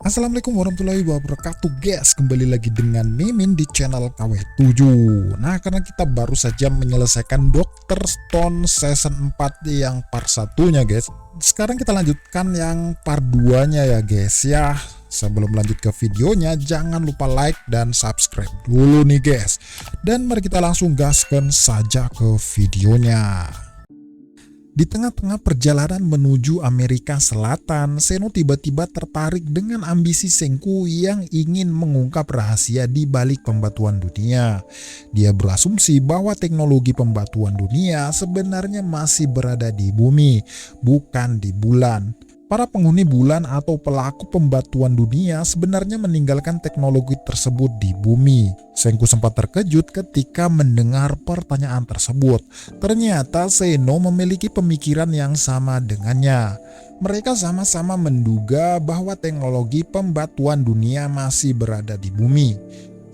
Assalamualaikum warahmatullahi wabarakatuh guys. Kembali lagi dengan Mimin di channel KW7. Nah, karena kita baru saja menyelesaikan Dr. Stone season 4 yang part satunya guys, sekarang kita lanjutkan yang part 2 nya ya guys ya. Sebelum lanjut ke videonya, jangan lupa like dan subscribe dulu nih guys. Dan mari kita langsung gaskan saja ke videonya. Di tengah-tengah perjalanan menuju Amerika Selatan, Seno tiba-tiba tertarik dengan ambisi Senku yang ingin mengungkap rahasia di balik pembatuan dunia. Dia berasumsi bahwa teknologi pembatuan dunia sebenarnya masih berada di bumi, bukan di bulan. Para penghuni bulan atau pelaku pembatuan dunia sebenarnya meninggalkan teknologi tersebut di bumi. Senku sempat terkejut ketika mendengar pertanyaan tersebut. Ternyata Seno memiliki pemikiran yang sama dengannya. Mereka sama-sama menduga bahwa teknologi pembatuan dunia masih berada di bumi.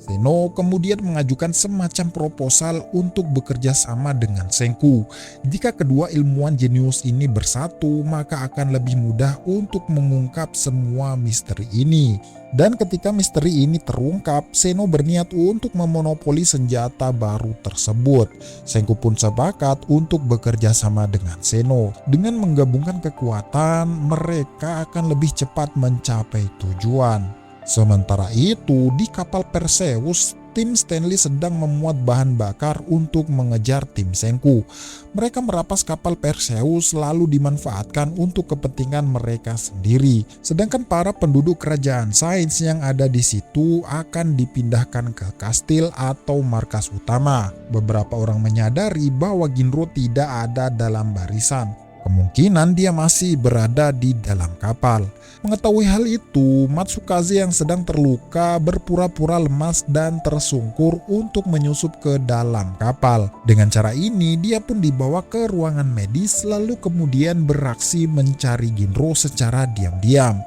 Seno kemudian mengajukan semacam proposal untuk bekerja sama dengan Senku. Jika kedua ilmuwan jenius ini bersatu, maka akan lebih mudah untuk mengungkap semua misteri ini. Dan ketika misteri ini terungkap, Seno berniat untuk memonopoli senjata baru tersebut. Senku pun sepakat untuk bekerja sama dengan Seno. Dengan menggabungkan kekuatan, mereka akan lebih cepat mencapai tujuan. Sementara itu, di kapal Perseus, tim Stanley sedang memuat bahan bakar untuk mengejar tim Senku. Mereka merapas kapal Perseus lalu dimanfaatkan untuk kepentingan mereka sendiri. Sedangkan para penduduk kerajaan sains yang ada di situ akan dipindahkan ke kastil atau markas utama. Beberapa orang menyadari bahwa Ginro tidak ada dalam barisan. Kemungkinan dia masih berada di dalam kapal. Mengetahui hal itu, Matsukaze yang sedang terluka berpura-pura lemas dan tersungkur untuk menyusup ke dalam kapal. Dengan cara ini, dia pun dibawa ke ruangan medis lalu kemudian beraksi mencari Ginro secara diam-diam.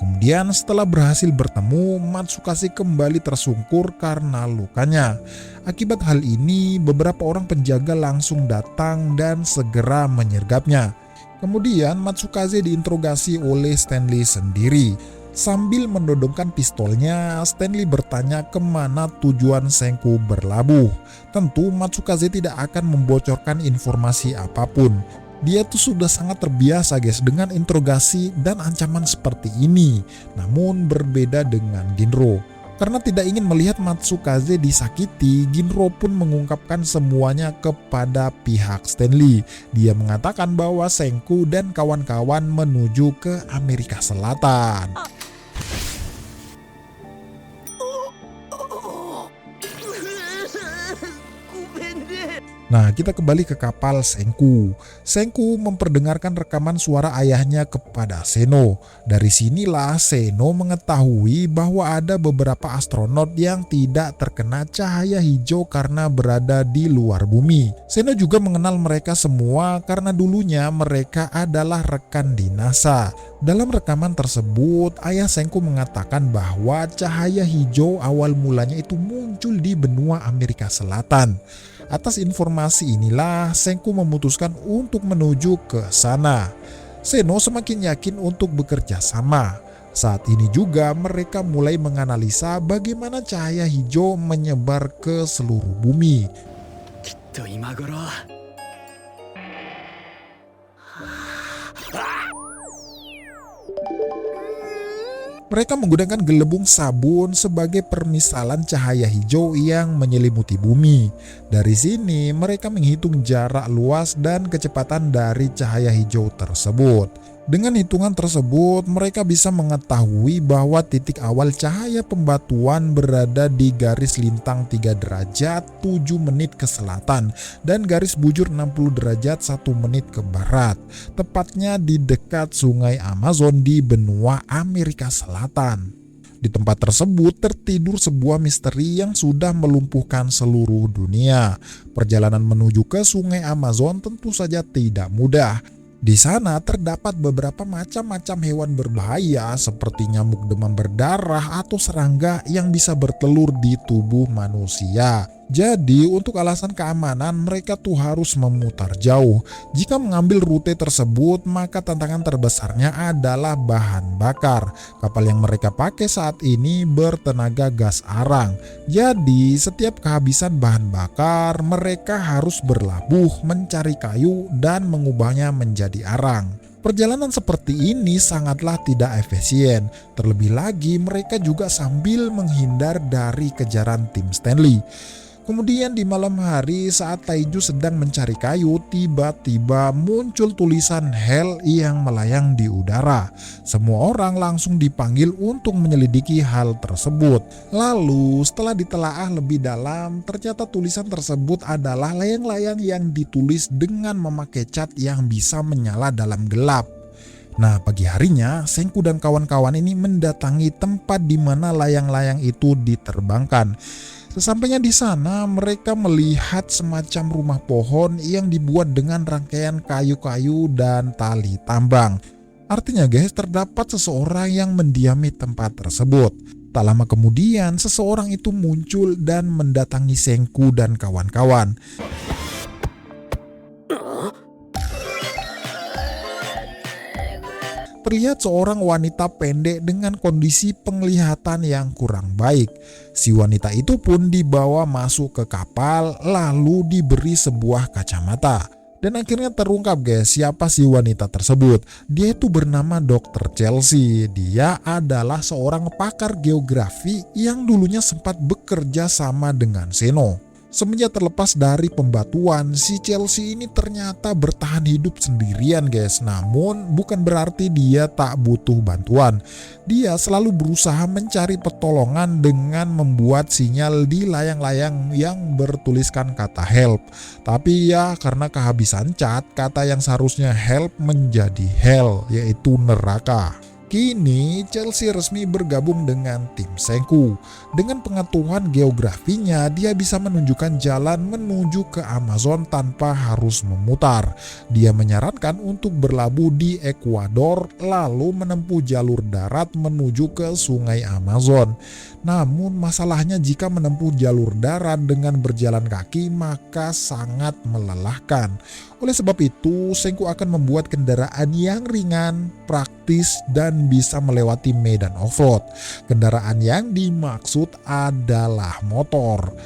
Kemudian setelah berhasil bertemu, Matsukaze kembali tersungkur karena lukanya. Akibat hal ini, beberapa orang penjaga langsung datang dan segera menyergapnya. Kemudian Matsukaze diinterogasi oleh Stanley sendiri. Sambil mendodongkan pistolnya, Stanley bertanya kemana tujuan Senku berlabuh. Tentu Matsukaze tidak akan membocorkan informasi apapun. Dia tuh sudah sangat terbiasa guys dengan interogasi dan ancaman seperti ini. Namun berbeda dengan Ginro. Karena tidak ingin melihat Matsukaze disakiti, Ginro pun mengungkapkan semuanya kepada pihak Stanley. Dia mengatakan bahwa Senku dan kawan-kawan menuju ke Amerika Selatan. Nah, kita kembali ke kapal Senku. Senku memperdengarkan rekaman suara ayahnya kepada Seno. Dari sinilah Seno mengetahui bahwa ada beberapa astronot yang tidak terkena cahaya hijau karena berada di luar bumi. Seno juga mengenal mereka semua karena dulunya mereka adalah rekan di NASA. Dalam rekaman tersebut, ayah Senku mengatakan bahwa cahaya hijau awal mulanya itu muncul di benua Amerika Selatan. Atas informasi inilah, Senku memutuskan untuk menuju ke sana. Seno semakin yakin untuk bekerja sama. Saat ini juga mereka mulai menganalisa bagaimana cahaya hijau menyebar ke seluruh bumi. Mereka menggunakan gelembung sabun sebagai permisalan cahaya hijau yang menyelimuti bumi. Dari sini mereka menghitung jarak luas dan kecepatan dari cahaya hijau tersebut. Dengan hitungan tersebut, mereka bisa mengetahui bahwa titik awal cahaya pembatuan berada di garis lintang 3 derajat 7 menit ke selatan dan garis bujur 60 derajat 1 menit ke barat, tepatnya di dekat sungai Amazon di benua Amerika Selatan. Di tempat tersebut tertidur sebuah misteri yang sudah melumpuhkan seluruh dunia. Perjalanan menuju ke sungai Amazon tentu saja tidak mudah. Di sana terdapat beberapa macam-macam hewan berbahaya seperti nyamuk demam berdarah atau serangga yang bisa bertelur di tubuh manusia. Jadi untuk alasan keamanan mereka tuh harus memutar jauh. Jika mengambil rute tersebut maka tantangan terbesarnya adalah bahan bakar. Kapal yang mereka pakai saat ini bertenaga gas arang. Jadi setiap kehabisan bahan bakar mereka harus berlabuh mencari kayu dan mengubahnya menjadi arang. Perjalanan seperti ini sangatlah tidak efisien. Terlebih lagi mereka juga sambil menghindar dari kejaran tim Stanley. Kemudian di malam hari saat Taiju sedang mencari kayu, tiba-tiba muncul tulisan Hell yang melayang di udara. Semua orang langsung dipanggil untuk menyelidiki hal tersebut. Lalu setelah ditelaah lebih dalam, ternyata tulisan tersebut adalah layang-layang yang ditulis dengan memakai cat yang bisa menyala dalam gelap. Nah, pagi harinya, Senku dan kawan-kawan ini mendatangi tempat di mana layang-layang itu diterbangkan. Sesampainya di sana, mereka melihat semacam rumah pohon yang dibuat dengan rangkaian kayu-kayu dan tali tambang. Artinya guys, terdapat seseorang yang mendiami tempat tersebut. Tak lama kemudian, seseorang itu muncul dan mendatangi Senku dan kawan-kawan. Terlihat seorang wanita pendek dengan kondisi penglihatan yang kurang baik. Si wanita itu pun dibawa masuk ke kapal lalu diberi sebuah kacamata. Dan akhirnya terungkap guys siapa si wanita tersebut. Dia itu bernama Dr. Chelsea. Dia adalah seorang pakar geografi yang dulunya sempat bekerja sama dengan Zeno. Semenjak terlepas dari pembatuan, si Chelsea ini ternyata bertahan hidup sendirian guys. Namun bukan berarti dia tak butuh bantuan. Dia selalu berusaha mencari pertolongan dengan membuat sinyal di layang-layang yang bertuliskan kata help. Tapi ya karena kehabisan cat, kata yang seharusnya help menjadi hell, yaitu neraka. Kini Chelsea resmi bergabung dengan tim Senku. Dengan pengetahuan geografinya, dia bisa menunjukkan jalan menuju ke Amazon tanpa harus memutar. Dia menyarankan untuk berlabuh di Ekuador lalu menempuh jalur darat menuju ke sungai Amazon. Namun masalahnya jika menempuh jalur darat dengan berjalan kaki maka sangat melelahkan. Oleh sebab itu, Senku akan membuat kendaraan yang ringan, praktis, dan bisa melewati medan off-road. Kendaraan yang dimaksud adalah motor.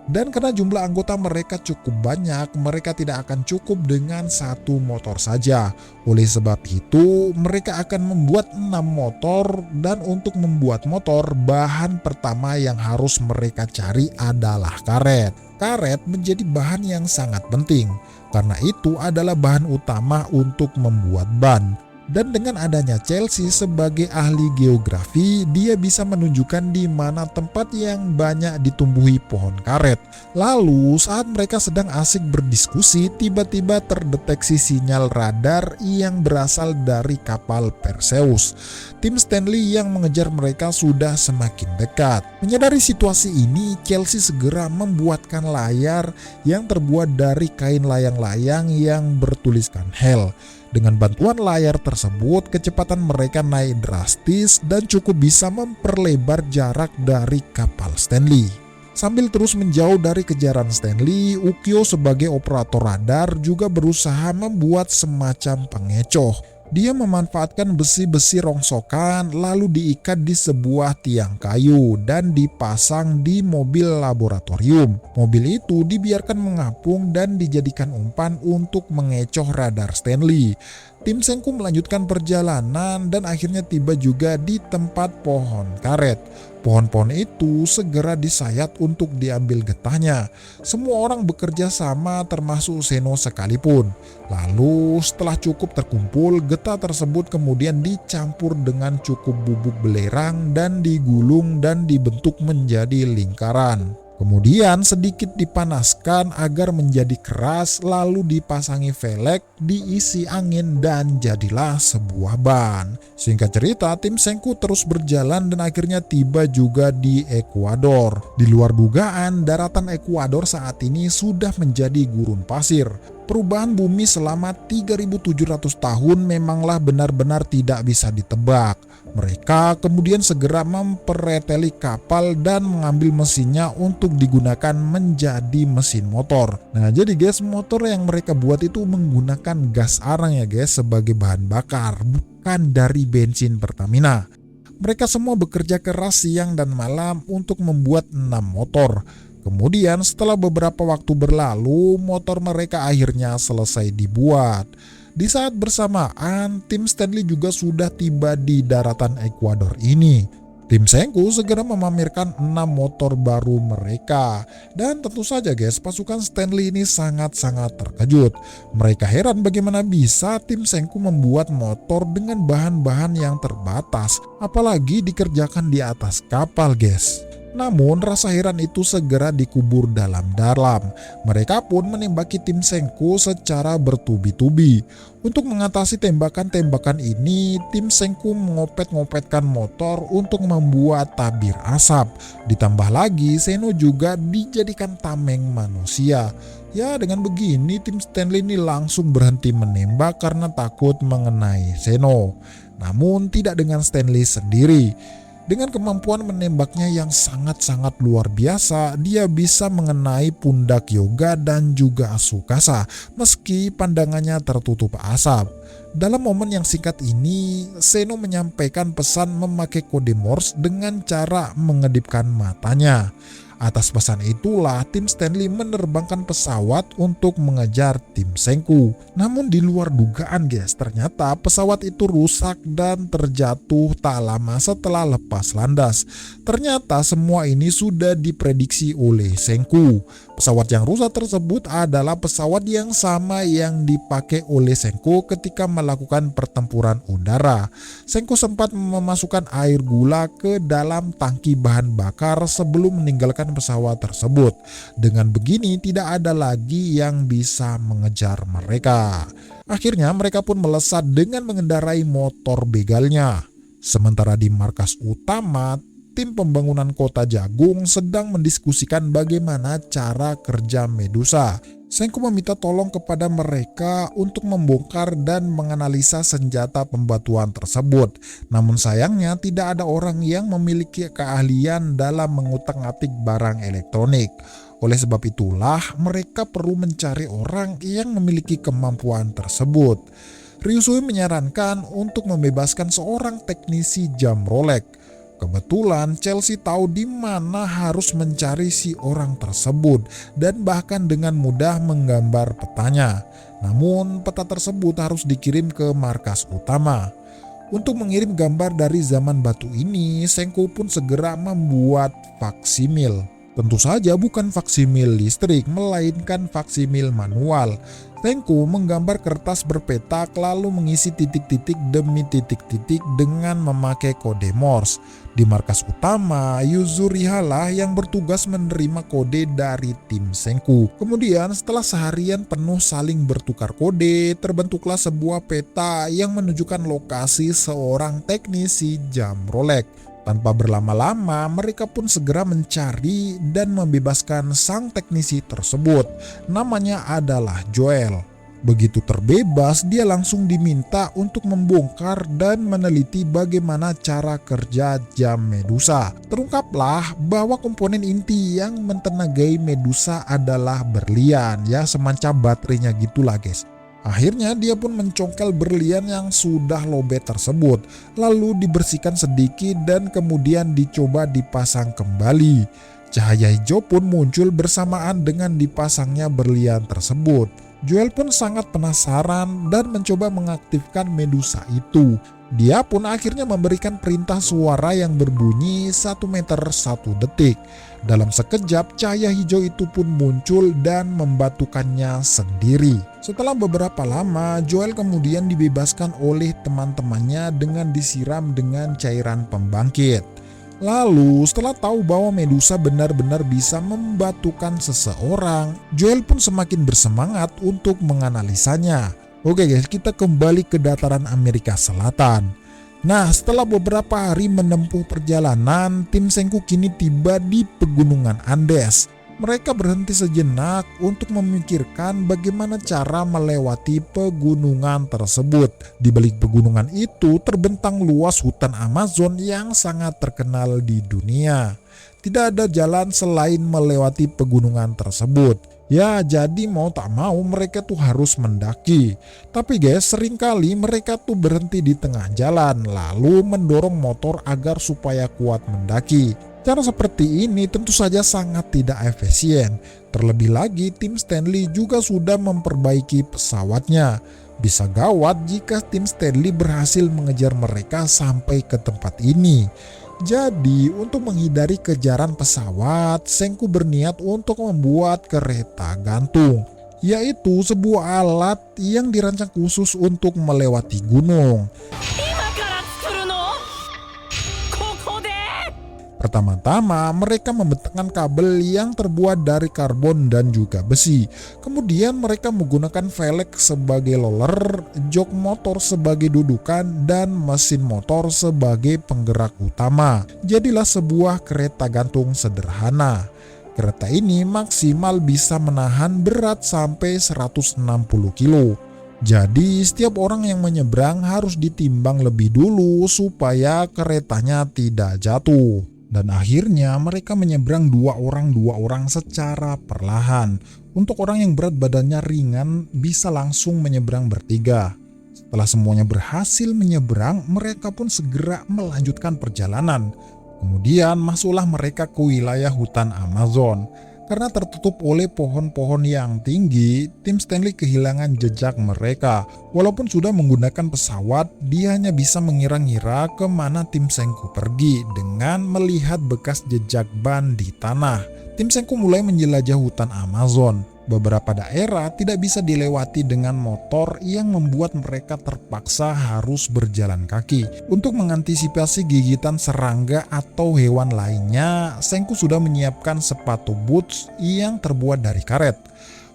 Dan karena jumlah anggota mereka cukup banyak, mereka tidak akan cukup dengan satu motor saja. Oleh sebab itu, mereka akan membuat 6 motor, dan untuk membuat motor, bahan pertama yang harus mereka cari adalah karet. Karet menjadi bahan yang sangat penting, karena itu adalah bahan utama untuk membuat ban. Dan dengan adanya Chelsea sebagai ahli geografi, dia bisa menunjukkan di mana tempat yang banyak ditumbuhi pohon karet. Lalu saat mereka sedang asik berdiskusi, tiba-tiba terdeteksi sinyal radar yang berasal dari kapal Perseus. Tim Stanley yang mengejar mereka sudah semakin dekat. Menyadari situasi ini, Chelsea segera membuatkan layar yang terbuat dari kain layang-layang yang bertuliskan Hell. Dengan bantuan layar tersebut, kecepatan mereka naik drastis dan cukup bisa memperlebar jarak dari kapal Stanley. Sambil terus menjauh dari kejaran Stanley, Ukyo sebagai operator radar juga berusaha membuat semacam pengecoh. Dia memanfaatkan besi-besi rongsokan lalu diikat di sebuah tiang kayu dan dipasang di mobil laboratorium. Mobil itu dibiarkan mengapung dan dijadikan umpan untuk mengecoh radar Stanley. Tim Senku melanjutkan perjalanan dan akhirnya tiba juga di tempat pohon karet. Pohon-pohon itu segera disayat untuk diambil getahnya. Semua orang bekerja sama termasuk Zeno sekalipun. Lalu setelah cukup terkumpul, getah tersebut kemudian dicampur dengan cukup bubuk belerang dan digulung dan dibentuk menjadi lingkaran. Kemudian sedikit dipanaskan agar menjadi keras lalu dipasangi velg, diisi angin dan jadilah sebuah ban. Singkat cerita, tim Senku terus berjalan dan akhirnya tiba juga di Ekuador. Di luar dugaan, daratan Ekuador saat ini sudah menjadi gurun pasir. Perubahan bumi selama 3.700 tahun memanglah benar-benar tidak bisa ditebak. Mereka kemudian segera mempereteli kapal dan mengambil mesinnya untuk digunakan menjadi mesin motor. Nah, jadi guys, motor yang mereka buat itu menggunakan gas arang ya guys sebagai bahan bakar, bukan dari bensin Pertamina. Mereka semua bekerja keras siang dan malam untuk membuat 6 motor. Kemudian setelah beberapa waktu berlalu, motor mereka akhirnya selesai dibuat. Di saat bersamaan, tim Stanley juga sudah tiba di daratan Ekuador ini. Tim Senku segera memamerkan 6 motor baru mereka. Dan tentu saja guys, pasukan Stanley ini sangat-sangat terkejut. Mereka heran bagaimana bisa tim Senku membuat motor dengan bahan-bahan yang terbatas, apalagi dikerjakan di atas kapal guys. Namun rasa heran itu segera dikubur dalam-dalam. Mereka pun menembaki tim Senku secara bertubi-tubi. Untuk mengatasi tembakan-tembakan ini, tim Senku mengopet-ngopetkan motor untuk membuat tabir asap. Ditambah lagi, Seno juga dijadikan tameng manusia. Ya, dengan begini tim Stanley ini langsung berhenti menembak karena takut mengenai Seno. Namun tidak dengan Stanley sendiri. Dengan kemampuan menembaknya yang sangat-sangat luar biasa, dia bisa mengenai pundak Yoga dan juga Tsukasa meski pandangannya tertutup asap. Dalam momen yang singkat ini, Seno menyampaikan pesan memakai kode Morse dengan cara mengedipkan matanya. Atas pesan itulah tim Stanley menerbangkan pesawat untuk mengejar tim Senku. Namun di luar dugaan guys, ternyata pesawat itu rusak dan terjatuh tak lama setelah lepas landas. Ternyata semua ini sudah diprediksi oleh Senku. Pesawat yang rusak tersebut adalah pesawat yang sama yang dipakai oleh Senku ketika melakukan pertempuran udara. Senku sempat memasukkan air gula ke dalam tangki bahan bakar sebelum meninggalkan pesawat tersebut. Dengan begini tidak ada lagi yang bisa mengejar mereka. Akhirnya mereka pun melesat dengan mengendarai motor begalnya. Sementara di markas utama, tim pembangunan kota Jagung sedang mendiskusikan bagaimana cara kerja Medusa. Senku meminta tolong kepada mereka untuk membongkar dan menganalisa senjata pembatuan tersebut. Namun sayangnya tidak ada orang yang memiliki keahlian dalam mengutak-atik barang elektronik. Oleh sebab itulah mereka perlu mencari orang yang memiliki kemampuan tersebut. Ryusui menyarankan untuk membebaskan seorang teknisi jam Rolex. Kebetulan Chelsea tahu di mana harus mencari si orang tersebut dan bahkan dengan mudah menggambar petanya. Namun peta tersebut harus dikirim ke markas utama. Untuk mengirim gambar dari zaman batu ini, Senku pun segera membuat faksimil. Tentu saja bukan faksimil listrik, melainkan faksimil manual. Senku menggambar kertas berpetak lalu mengisi titik-titik demi titik-titik dengan memakai kode Morse. Di markas utama, Yuzuriha lah yang bertugas menerima kode dari tim Senku. Kemudian setelah seharian penuh saling bertukar kode, terbentuklah sebuah peta yang menunjukkan lokasi seorang teknisi jam Rolex. Tanpa berlama-lama, mereka pun segera mencari dan membebaskan sang teknisi tersebut. Namanya adalah Joel. Begitu terbebas, dia langsung diminta untuk membongkar dan meneliti bagaimana cara kerja jam Medusa. Terungkaplah bahwa komponen inti yang mentenagai Medusa adalah berlian, ya semacam baterainya gitulah guys. Akhirnya dia pun mencongkel berlian yang sudah lobet tersebut, lalu dibersihkan sedikit dan kemudian dicoba dipasang kembali. Cahaya hijau pun muncul bersamaan dengan dipasangnya berlian tersebut. Joel pun sangat penasaran dan mencoba mengaktifkan Medusa itu. Dia pun akhirnya memberikan perintah suara yang berbunyi 1 meter 1 detik. Dalam sekejap cahaya hijau itu pun muncul dan membatukannya sendiri. Setelah beberapa lama, Joel kemudian dibebaskan oleh teman-temannya dengan disiram dengan cairan pembangkit. Lalu setelah tahu bahwa Medusa benar-benar bisa membatukan seseorang, Joel pun semakin bersemangat untuk menganalisanya. Oke guys, kita kembali ke dataran Amerika Selatan. Nah, setelah beberapa hari menempuh perjalanan, tim Senku kini tiba di pegunungan Andes. Mereka berhenti sejenak untuk memikirkan bagaimana cara melewati pegunungan tersebut. Di balik pegunungan itu terbentang luas hutan Amazon yang sangat terkenal di dunia. Tidak ada jalan selain melewati pegunungan tersebut. Ya, jadi mau tak mau mereka tuh harus mendaki. Tapi guys, seringkali mereka tuh berhenti di tengah jalan lalu mendorong motor agar supaya kuat mendaki. Cara seperti ini tentu saja sangat tidak efisien. Terlebih lagi tim Stanley juga sudah memperbaiki pesawatnya. Bisa gawat jika tim Stanley berhasil mengejar mereka sampai ke tempat ini. Jadi untuk menghindari kejaran pesawat, Senku berniat untuk membuat kereta gantung, yaitu sebuah alat yang dirancang khusus untuk melewati gunung. Pertama-tama mereka membentangkan kabel yang terbuat dari karbon dan juga besi. Kemudian mereka menggunakan velg sebagai roller, jok motor sebagai dudukan, dan mesin motor sebagai penggerak utama. Jadilah sebuah kereta gantung sederhana. Kereta ini maksimal bisa menahan berat sampai 160 kilo. Jadi setiap orang yang menyeberang harus ditimbang lebih dulu supaya keretanya tidak jatuh. Dan akhirnya mereka menyeberang dua orang secara perlahan. Untuk orang yang berat badannya ringan bisa langsung menyeberang bertiga. Setelah semuanya berhasil menyeberang, mereka pun segera melanjutkan perjalanan. Kemudian masuklah mereka ke wilayah hutan Amazon. Karena tertutup oleh pohon-pohon yang tinggi, tim Stanley kehilangan jejak mereka. Walaupun sudah menggunakan pesawat, dia hanya bisa mengira-ngira kemana tim Senku pergi dengan melihat bekas jejak ban di tanah. Tim Senku mulai menjelajah hutan Amazon. Beberapa daerah tidak bisa dilewati dengan motor yang membuat mereka terpaksa harus berjalan kaki. Untuk mengantisipasi gigitan serangga atau hewan lainnya, Senku sudah menyiapkan sepatu boots yang terbuat dari karet.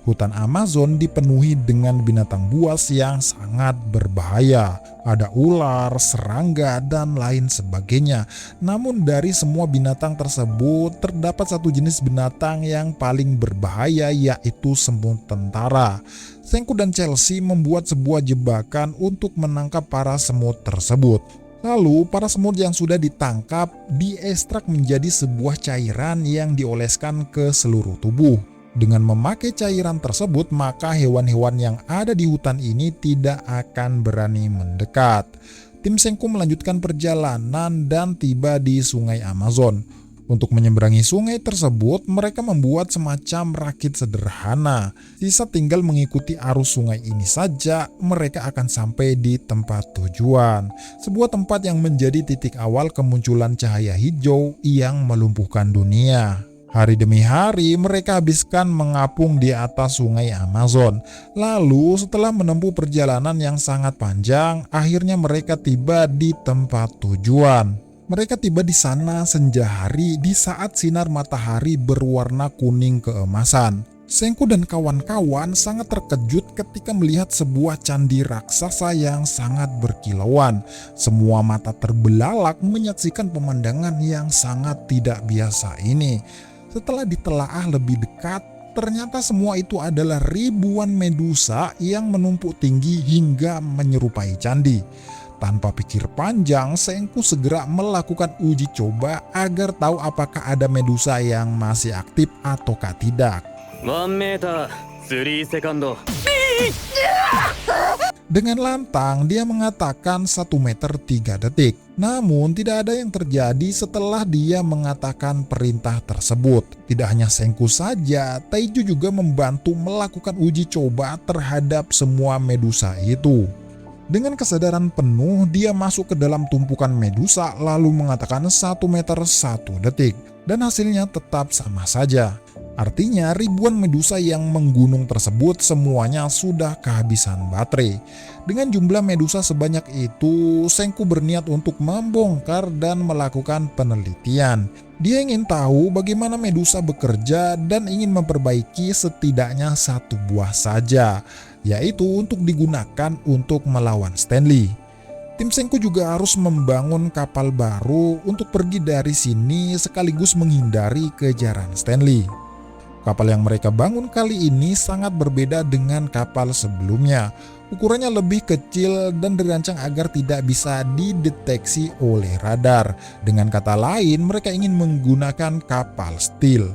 Hutan Amazon dipenuhi dengan binatang buas yang sangat berbahaya. Ada ular, serangga, dan lain sebagainya. Namun dari semua binatang tersebut, terdapat satu jenis binatang yang paling berbahaya, yaitu semut tentara. Senku dan Chelsea membuat sebuah jebakan untuk menangkap para semut tersebut. Lalu para semut yang sudah ditangkap diekstrak menjadi sebuah cairan yang dioleskan ke seluruh tubuh. Dengan memakai cairan tersebut, maka hewan-hewan yang ada di hutan ini tidak akan berani mendekat. Tim Senku melanjutkan perjalanan dan tiba di sungai Amazon. Untuk menyeberangi sungai tersebut, mereka membuat semacam rakit sederhana. Sisa tinggal mengikuti arus sungai ini saja, mereka akan sampai di tempat tujuan. Sebuah tempat yang menjadi titik awal kemunculan cahaya hijau yang melumpuhkan dunia. Hari demi hari mereka habiskan mengapung di atas sungai Amazon. Lalu setelah menempuh perjalanan yang sangat panjang, akhirnya mereka tiba di tempat tujuan. Mereka tiba di sana senja hari di saat sinar matahari berwarna kuning keemasan. Senku dan kawan-kawan sangat terkejut ketika melihat sebuah candi raksasa yang sangat berkilauan. Semua mata terbelalak menyaksikan pemandangan yang sangat tidak biasa ini. Setelah ditelaah lebih dekat, ternyata semua itu adalah ribuan medusa yang menumpuk tinggi hingga menyerupai candi. Tanpa pikir panjang, Senku segera melakukan uji coba agar tahu apakah ada medusa yang masih aktif ataukah tidak. 1 meter 3 sekondo. Dengan lantang, dia mengatakan 1 meter 3 detik. Namun tidak ada yang terjadi setelah dia mengatakan perintah tersebut. Tidak hanya Senku saja, Taiju juga membantu melakukan uji coba terhadap semua medusa itu. Dengan kesadaran penuh, dia masuk ke dalam tumpukan medusa lalu mengatakan 1 meter 1 detik. Dan hasilnya tetap sama saja. Artinya ribuan medusa yang menggunung tersebut semuanya sudah kehabisan baterai. Dengan jumlah medusa sebanyak itu, Senku berniat untuk membongkar dan melakukan penelitian. Dia ingin tahu bagaimana medusa bekerja dan ingin memperbaiki setidaknya 1 buah saja, yaitu untuk digunakan untuk melawan Stanley. Tim Senku juga harus membangun kapal baru untuk pergi dari sini sekaligus menghindari kejaran Stanley. Kapal yang mereka bangun kali ini sangat berbeda dengan kapal sebelumnya. Ukurannya lebih kecil dan dirancang agar tidak bisa dideteksi oleh radar. Dengan kata lain, mereka ingin menggunakan kapal steel.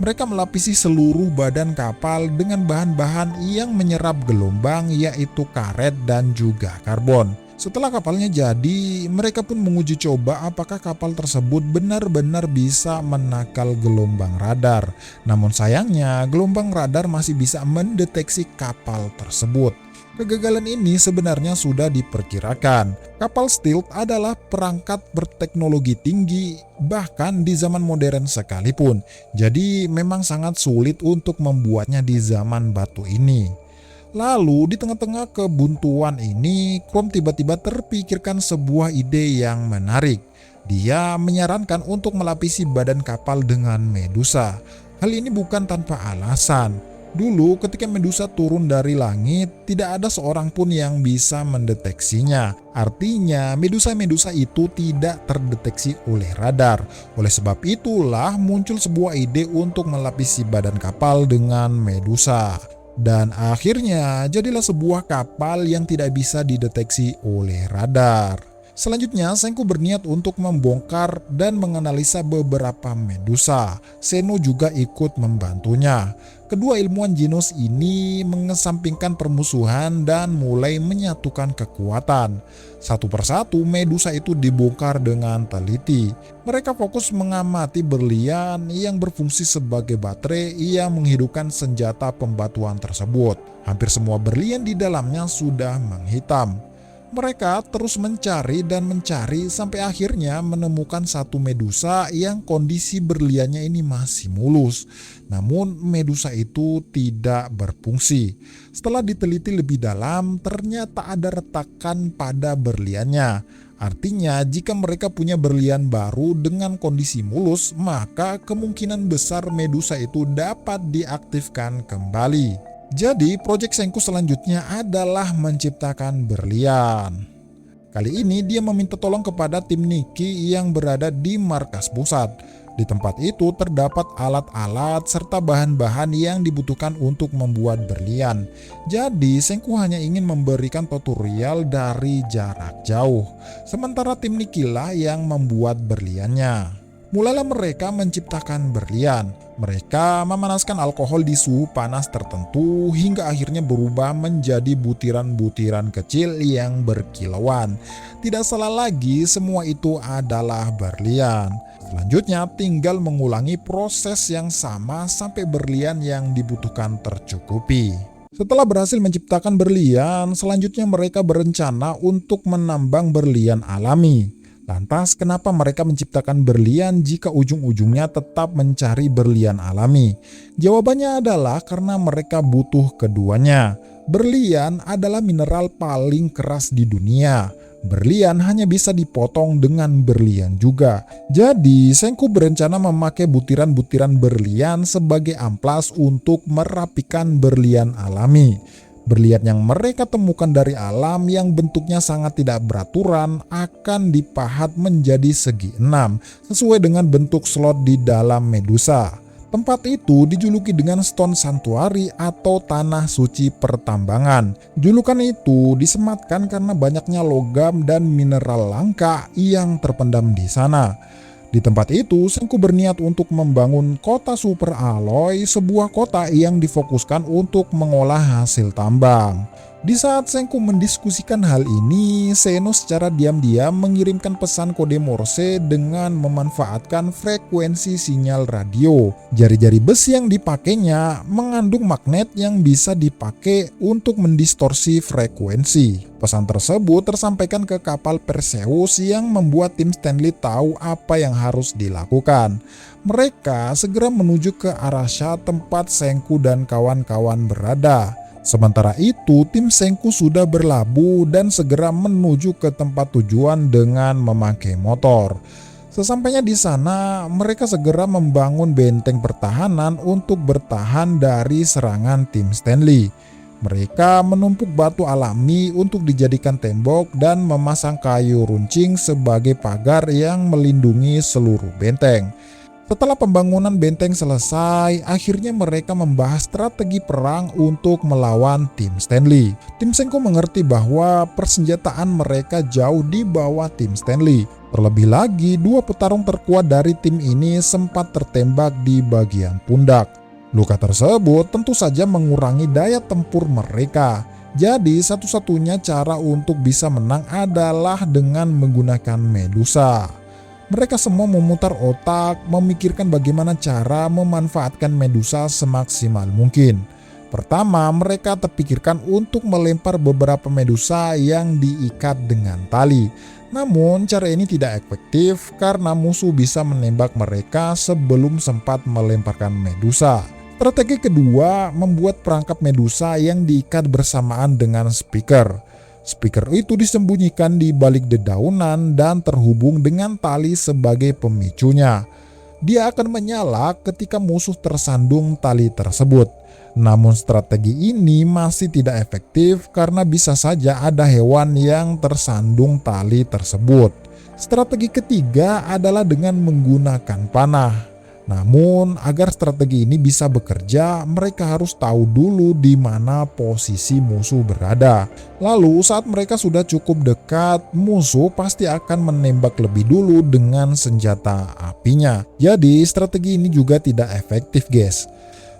Mereka melapisi seluruh badan kapal dengan bahan-bahan yang menyerap gelombang, yaitu karet dan juga karbon. Setelah kapalnya jadi, mereka pun menguji coba apakah kapal tersebut benar-benar bisa menakal gelombang radar. Namun sayangnya, gelombang radar masih bisa mendeteksi kapal tersebut. Kegagalan ini sebenarnya sudah diperkirakan. Kapal stealth adalah perangkat berteknologi tinggi, bahkan di zaman modern sekalipun. Jadi memang sangat sulit untuk membuatnya di zaman batu ini. Lalu di tengah-tengah kebuntuan ini, Chrome tiba-tiba terpikirkan sebuah ide yang menarik. Dia menyarankan untuk melapisi badan kapal dengan Medusa. Hal ini bukan tanpa alasan. Dulu ketika Medusa turun dari langit, tidak ada seorang pun yang bisa mendeteksinya. Artinya Medusa-Medusa itu tidak terdeteksi oleh radar. Oleh sebab itulah muncul sebuah ide untuk melapisi badan kapal dengan Medusa. Dan akhirnya jadilah sebuah kapal yang tidak bisa dideteksi oleh radar. Selanjutnya Senku berniat untuk membongkar dan menganalisa beberapa Medusa. Zeno juga ikut membantunya. Kedua ilmuwan Genos ini mengesampingkan permusuhan dan mulai menyatukan kekuatan. Satu persatu Medusa itu dibongkar dengan teliti. Mereka fokus mengamati berlian yang berfungsi sebagai baterai yang menghidupkan senjata pembatuan tersebut. Hampir semua berlian di dalamnya sudah menghitam. Mereka terus mencari dan mencari sampai akhirnya menemukan satu Medusa yang kondisi berliannya ini masih mulus. Namun Medusa itu tidak berfungsi. Setelah diteliti lebih dalam, ternyata ada retakan pada berliannya. Artinya jika mereka punya berlian baru dengan kondisi mulus, maka kemungkinan besar Medusa itu dapat diaktifkan kembali. Jadi proyek Senku selanjutnya adalah menciptakan berlian. Kali ini dia meminta tolong kepada tim Nikki yang berada di markas pusat. Di tempat itu terdapat alat-alat serta bahan-bahan yang dibutuhkan untuk membuat berlian. Jadi Senku hanya ingin memberikan tutorial dari jarak jauh. Sementara tim Nikki lah yang membuat berliannya. Mulailah mereka menciptakan berlian. Mereka memanaskan alkohol di suhu panas tertentu hingga akhirnya berubah menjadi butiran-butiran kecil yang berkilauan. Tidak salah lagi, semua itu adalah berlian. Selanjutnya tinggal mengulangi proses yang sama sampai berlian yang dibutuhkan tercukupi. Setelah berhasil menciptakan berlian, selanjutnya mereka berencana untuk menambang berlian alami. Lantas kenapa mereka menciptakan berlian jika ujung-ujungnya tetap mencari berlian alami? Jawabannya adalah karena mereka butuh keduanya. Berlian adalah mineral paling keras di dunia. Berlian hanya bisa dipotong dengan berlian juga. Jadi Senku berencana memakai butiran-butiran berlian sebagai amplas untuk merapikan berlian alami. Berlian yang mereka temukan dari alam yang bentuknya sangat tidak beraturan akan dipahat menjadi segi 6 sesuai dengan bentuk slot di dalam Medusa. Tempat itu dijuluki dengan Stone Sanctuary atau Tanah Suci Pertambangan. Julukan itu disematkan karena banyaknya logam dan mineral langka yang terpendam di sana. Di tempat itu, Senku berniat untuk membangun kota super alloy, sebuah kota yang difokuskan untuk mengolah hasil tambang. Di saat Senku mendiskusikan hal ini, Zeno secara diam-diam mengirimkan pesan kode Morse dengan memanfaatkan frekuensi sinyal radio. Jari-jari besi yang dipakainya mengandung magnet yang bisa dipakai untuk mendistorsi frekuensi. Pesan tersebut tersampaikan ke kapal Perseus yang membuat tim Stanley tahu apa yang harus dilakukan. Mereka segera menuju ke Arasha tempat Senku dan kawan-kawan berada. Sementara itu, tim Senku sudah berlabuh dan segera menuju ke tempat tujuan dengan memakai motor. Sesampainya di sana, mereka segera membangun benteng pertahanan untuk bertahan dari serangan tim Stanley. Mereka menumpuk batu alami untuk dijadikan tembok dan memasang kayu runcing sebagai pagar yang melindungi seluruh benteng. Setelah pembangunan benteng selesai, akhirnya mereka membahas strategi perang untuk melawan tim Stanley. Tim Senku mengerti bahwa persenjataan mereka jauh di bawah tim Stanley. Terlebih lagi, dua petarung terkuat dari tim ini sempat tertembak di bagian pundak. Luka tersebut tentu saja mengurangi daya tempur mereka. Jadi satu-satunya cara untuk bisa menang adalah dengan menggunakan Medusa. Mereka semua memutar otak, memikirkan bagaimana cara memanfaatkan Medusa semaksimal mungkin. Pertama, mereka terpikirkan untuk melempar beberapa Medusa yang diikat dengan tali. Namun, cara ini tidak efektif karena musuh bisa menembak mereka sebelum sempat melemparkan Medusa. Strategi kedua, membuat perangkap Medusa yang diikat bersamaan dengan speaker. Speaker itu disembunyikan di balik dedaunan dan terhubung dengan tali sebagai pemicunya. Dia akan menyala ketika musuh tersandung tali tersebut. Namun strategi ini masih tidak efektif karena bisa saja ada hewan yang tersandung tali tersebut. Strategi ketiga adalah dengan menggunakan panah. Namun, agar strategi ini bisa bekerja, mereka harus tahu dulu di mana posisi musuh berada. Lalu, saat mereka sudah cukup dekat, musuh pasti akan menembak lebih dulu dengan senjata apinya. Jadi, strategi ini juga tidak efektif, guys.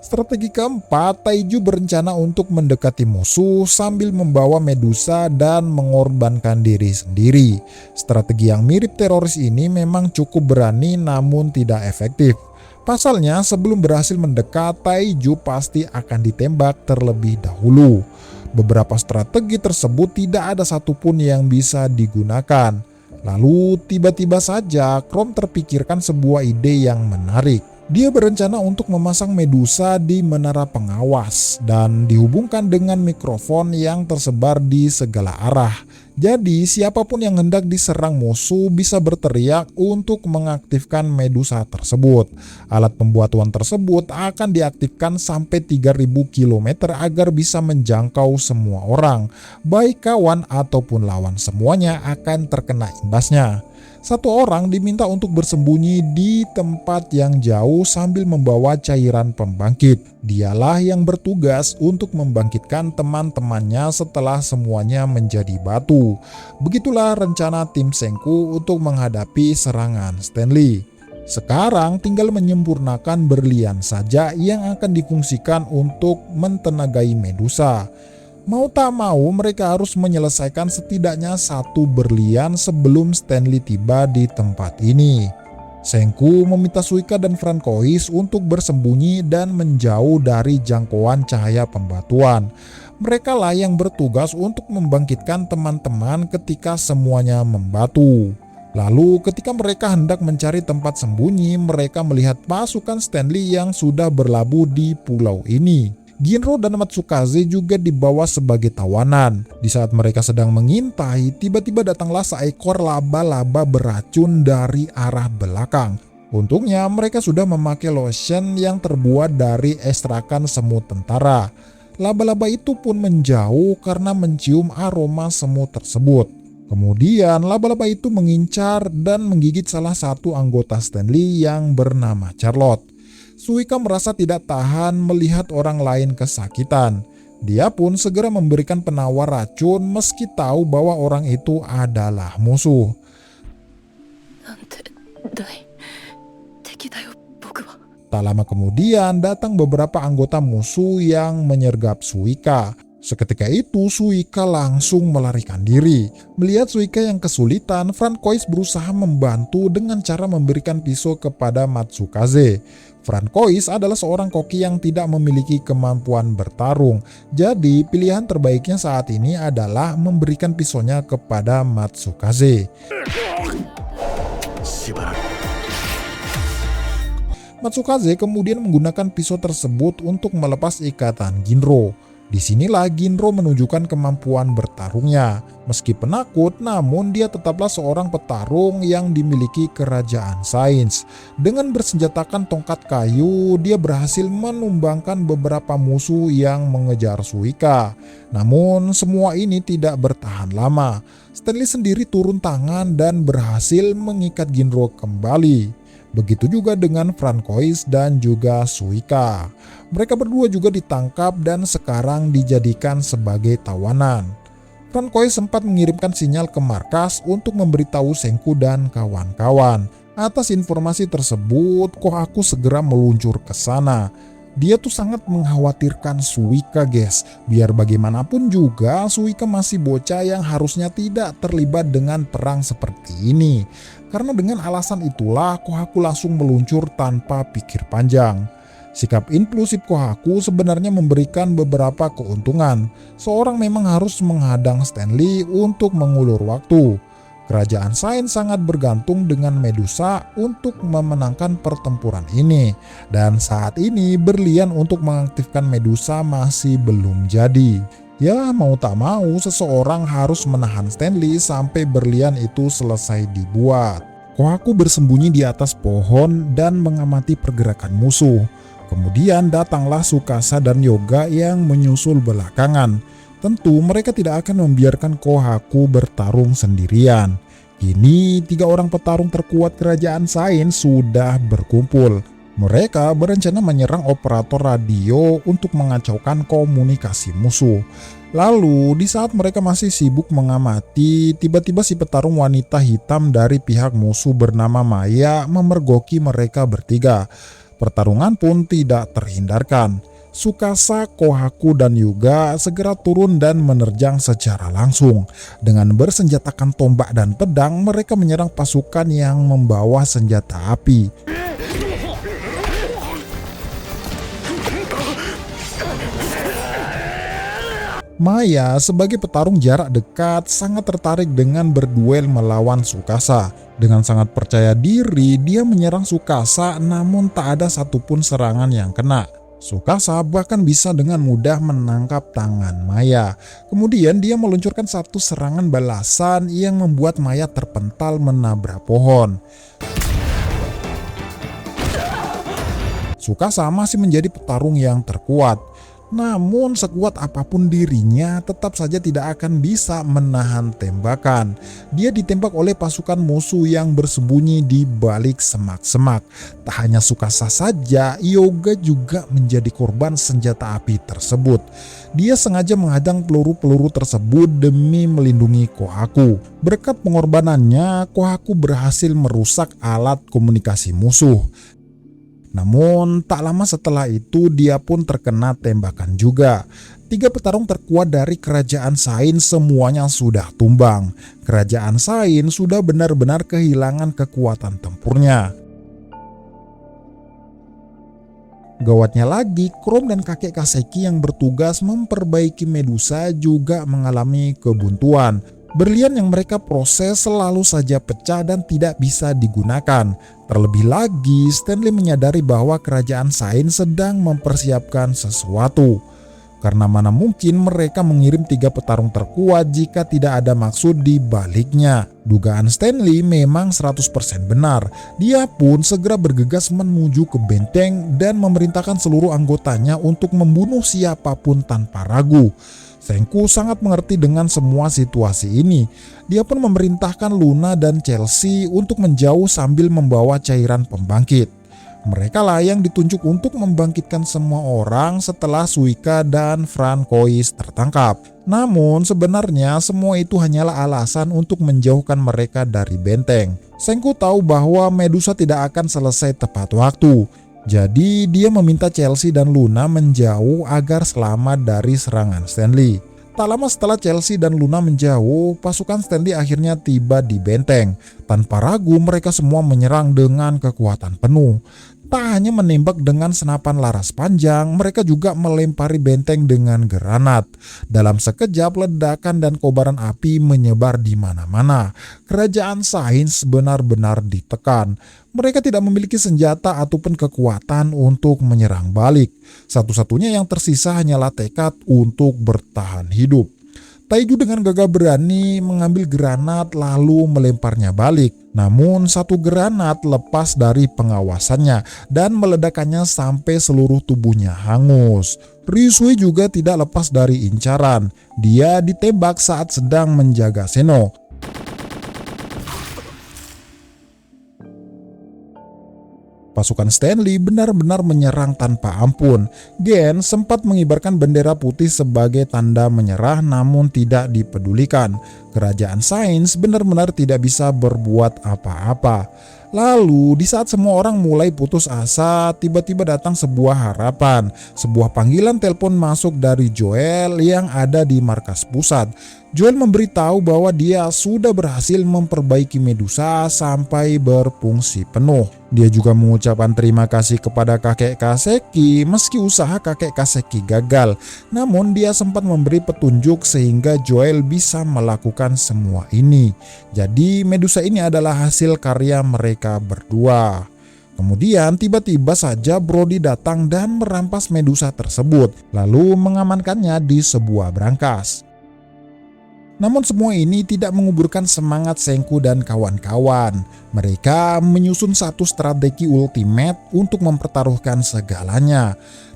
Strategi keempat, Taiju berencana untuk mendekati musuh sambil membawa Medusa dan mengorbankan diri sendiri. Strategi yang mirip teroris ini memang cukup berani namun tidak efektif. Pasalnya, sebelum berhasil mendekat, Taiju pasti akan ditembak terlebih dahulu. Beberapa strategi tersebut tidak ada satupun yang bisa digunakan. Lalu, tiba-tiba saja Chrome terpikirkan sebuah ide yang menarik. Dia berencana untuk memasang Medusa di menara pengawas dan dihubungkan dengan mikrofon yang tersebar di segala arah. Jadi siapapun yang hendak diserang musuh bisa berteriak untuk mengaktifkan Medusa tersebut. Alat pembuatan tersebut akan diaktifkan sampai 3000 km agar bisa menjangkau semua orang. Baik kawan ataupun lawan, semuanya akan terkena imbasnya. Satu orang diminta untuk bersembunyi di tempat yang jauh sambil membawa cairan pembangkit. Dialah yang bertugas untuk membangkitkan teman-temannya setelah semuanya menjadi batu. Begitulah rencana tim Senku untuk menghadapi serangan Stanley. Sekarang tinggal menyempurnakan berlian saja yang akan difungsikan untuk mentenagai Medusa. Mau tak mau mereka harus menyelesaikan setidaknya satu berlian sebelum Stanley tiba di tempat ini. Senku meminta Suika dan Francois untuk bersembunyi dan menjauh dari jangkauan cahaya pembatuan. Mereka lah yang bertugas untuk membangkitkan teman-teman ketika semuanya membatu. Lalu ketika mereka hendak mencari tempat sembunyi, mereka melihat pasukan Stanley yang sudah berlabuh di pulau ini. Ginro dan Matsukaze juga dibawa sebagai tawanan. Di saat mereka sedang mengintai, tiba-tiba datanglah seekor laba-laba beracun dari arah belakang. Untungnya mereka sudah memakai lotion yang terbuat dari ekstrakan semut tentara. Laba-laba itu pun menjauh karena mencium aroma semut tersebut. Kemudian laba-laba itu mengincar dan menggigit salah satu anggota Stanley yang bernama Charlotte. Suika merasa tidak tahan melihat orang lain kesakitan. Dia pun segera memberikan penawar racun meski tahu bahwa orang itu adalah musuh. Tak lama kemudian datang beberapa anggota musuh yang menyergap Suika. Seketika itu Suika langsung melarikan diri. Melihat Suika yang kesulitan, Francois berusaha membantu dengan cara memberikan pisau kepada Matsukaze. Francois adalah seorang koki yang tidak memiliki kemampuan bertarung. Jadi pilihan terbaiknya saat ini adalah memberikan pisaunya kepada Matsukaze. Matsukaze kemudian menggunakan pisau tersebut untuk melepas ikatan Ginro. Disinilah Ginro menunjukkan kemampuan bertarungnya. Meski penakut, namun dia tetaplah seorang petarung yang dimiliki kerajaan sains. Dengan bersenjatakan tongkat kayu, dia berhasil menumbangkan beberapa musuh yang mengejar Suika. Namun semua ini tidak bertahan lama. Stanley sendiri turun tangan dan berhasil mengikat Ginro kembali. Begitu juga dengan Francois dan juga Suika. Mereka berdua juga ditangkap dan sekarang dijadikan sebagai tawanan. Francois sempat mengirimkan sinyal ke markas untuk memberitahu Senku dan kawan-kawan. Atas informasi tersebut, Kohaku segera meluncur ke sana. Dia tuh sangat mengkhawatirkan Suika, guys. Biar bagaimanapun juga, Suika masih bocah yang harusnya tidak terlibat dengan perang seperti ini. Karena dengan alasan itulah, Kohaku langsung meluncur tanpa pikir panjang. Sikap impulsif Kohaku sebenarnya memberikan beberapa keuntungan. Seorang memang harus menghadang Stanley untuk mengulur waktu. Kerajaan Sain sangat bergantung dengan Medusa untuk memenangkan pertempuran ini. Dan saat ini berlian untuk mengaktifkan Medusa masih belum jadi. Ya mau tak mau seseorang harus menahan Stanley sampai berlian itu selesai dibuat. Kohaku bersembunyi di atas pohon dan mengamati pergerakan musuh. Kemudian datanglah Tsukasa dan Yoga yang menyusul belakangan. Tentu mereka tidak akan membiarkan Kohaku bertarung sendirian. Kini 3 orang petarung terkuat kerajaan Sain sudah berkumpul. Mereka berencana menyerang operator radio untuk mengacaukan komunikasi musuh. Lalu di saat mereka masih sibuk mengamati, tiba-tiba si petarung wanita hitam dari pihak musuh bernama Maya memergoki mereka bertiga. Pertarungan pun tidak terhindarkan. Tsukasa, Kohaku, dan Yuga segera turun dan menerjang secara langsung. Dengan bersenjatakan tombak dan pedang, mereka menyerang pasukan yang membawa senjata api. Maya sebagai petarung jarak dekat sangat tertarik dengan berduel melawan Tsukasa. Dengan sangat percaya diri, dia menyerang Tsukasa namun tak ada satupun serangan yang kena. Tsukasa bahkan bisa dengan mudah menangkap tangan Maya. Kemudian dia meluncurkan satu serangan balasan yang membuat Maya terpental menabrak pohon. Tsukasa masih menjadi petarung yang terkuat. Namun sekuat apapun dirinya tetap saja tidak akan bisa menahan tembakan. Dia ditembak oleh pasukan musuh yang bersembunyi di balik semak-semak. Tak hanya Tsukasa saja, Yoga juga menjadi korban senjata api tersebut. Dia sengaja menghadang peluru-peluru tersebut demi melindungi Kohaku. Berkat pengorbanannya, Kohaku berhasil merusak alat komunikasi musuh. Namun tak lama setelah itu dia pun terkena tembakan juga. 3 petarung terkuat dari kerajaan Sain semuanya sudah tumbang. Kerajaan Sain sudah benar-benar kehilangan kekuatan tempurnya. Gawatnya lagi, Chrome dan kakek Kaseki yang bertugas memperbaiki Medusa juga mengalami kebuntuan. Berlian yang mereka proses selalu saja pecah dan tidak bisa digunakan. Terlebih lagi, Stanley menyadari bahwa kerajaan Sain sedang mempersiapkan sesuatu. Karena mana mungkin mereka mengirim 3 petarung terkuat jika tidak ada maksud di baliknya. Dugaan Stanley memang 100% benar. Dia pun segera bergegas menuju ke benteng dan memerintahkan seluruh anggotanya untuk membunuh siapapun tanpa ragu. Senku sangat mengerti dengan semua situasi ini. Dia pun memerintahkan Luna dan Chelsea untuk menjauh sambil membawa cairan pembangkit. Mereka lah yang ditunjuk untuk membangkitkan semua orang setelah Suika dan Francois tertangkap. Namun sebenarnya semua itu hanyalah alasan untuk menjauhkan mereka dari benteng. Senku tahu bahwa Medusa tidak akan selesai tepat waktu. Jadi dia meminta Chelsea dan Luna menjauh agar selamat dari serangan Stanley. Tak lama setelah Chelsea dan Luna menjauh, pasukan Stanley akhirnya tiba di benteng. Tanpa ragu mereka semua menyerang dengan kekuatan penuh. Tak hanya menembak dengan senapan laras panjang, mereka juga melempari benteng dengan granat. Dalam sekejap ledakan dan kobaran api menyebar di mana-mana. Kerajaan Sain benar-benar ditekan. Mereka tidak memiliki senjata ataupun kekuatan untuk menyerang balik. Satu-satunya yang tersisa hanyalah tekad untuk bertahan hidup. Taiju dengan gagah berani mengambil granat lalu melemparnya balik. Namun satu granat lepas dari pengawasannya dan meledakannya sampai seluruh tubuhnya hangus. Ryusui juga tidak lepas dari incaran. Dia ditembak saat sedang menjaga Seno. Pasukan Stanley benar-benar menyerang tanpa ampun. Gen sempat mengibarkan bendera putih sebagai tanda menyerah namun tidak dipedulikan. Kerajaan Sains benar-benar tidak bisa berbuat apa-apa. Lalu di saat semua orang mulai putus asa, tiba-tiba datang sebuah harapan. Sebuah panggilan telepon masuk dari Joel yang ada di markas pusat. Joel memberitahu bahwa dia sudah berhasil memperbaiki Medusa sampai berfungsi penuh. Dia juga mengucapkan terima kasih kepada kakek Kaseki meski usaha kakek Kaseki gagal. Namun dia sempat memberi petunjuk sehingga Joel bisa melakukan semua ini. Jadi Medusa ini adalah hasil karya mereka berdua. Kemudian tiba-tiba saja Brody datang dan merampas Medusa tersebut, lalu mengamankannya di sebuah brankas. Namun semua ini tidak menguburkan semangat Senku dan kawan-kawan. Mereka menyusun satu strategi ultimate untuk mempertaruhkan segalanya.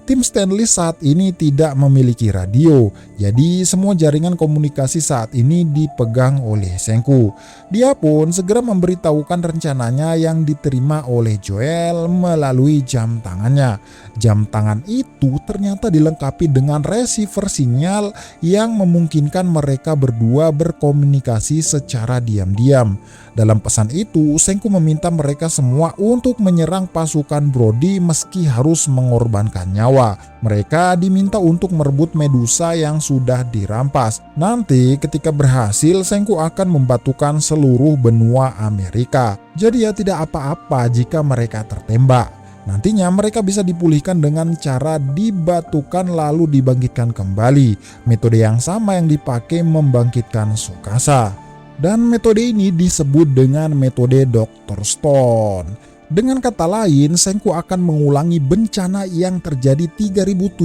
Tim Stanley saat ini tidak memiliki radio, jadi semua jaringan komunikasi saat ini dipegang oleh Senku. Dia pun segera memberitahukan rencananya yang diterima oleh Joel melalui jam tangannya. Jam tangan itu ternyata dilengkapi dengan receiver sinyal yang memungkinkan mereka berdua berkomunikasi secara diam-diam. Dalam pesan itu, Senku meminta mereka semua untuk menyerang pasukan Brody meski harus mengorbankan nyawa. Mereka diminta untuk merebut Medusa yang sudah dirampas. Nanti ketika berhasil, Senku akan membatukan seluruh benua Amerika. Jadi ya tidak apa-apa jika mereka tertembak. Nantinya mereka bisa dipulihkan dengan cara dibatukan lalu dibangkitkan kembali. Metode yang sama yang dipakai membangkitkan Tsukasa. Dan metode ini disebut dengan metode Dr. Stone. Dengan kata lain, Senku akan mengulangi bencana yang terjadi 3700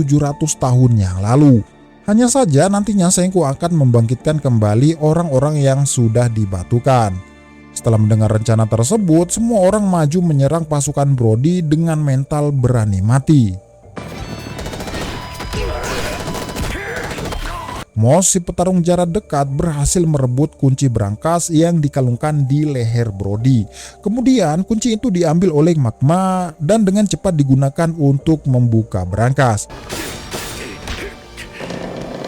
tahun yang lalu. Hanya saja nantinya Senku akan membangkitkan kembali orang-orang yang sudah dibatukan. Setelah mendengar rencana tersebut, semua orang maju menyerang pasukan Brody dengan mental berani mati. Moss, si petarung jarak dekat, berhasil merebut kunci brankas yang dikalungkan di leher Brody. Kemudian kunci itu diambil oleh Magma dan dengan cepat digunakan untuk membuka brankas.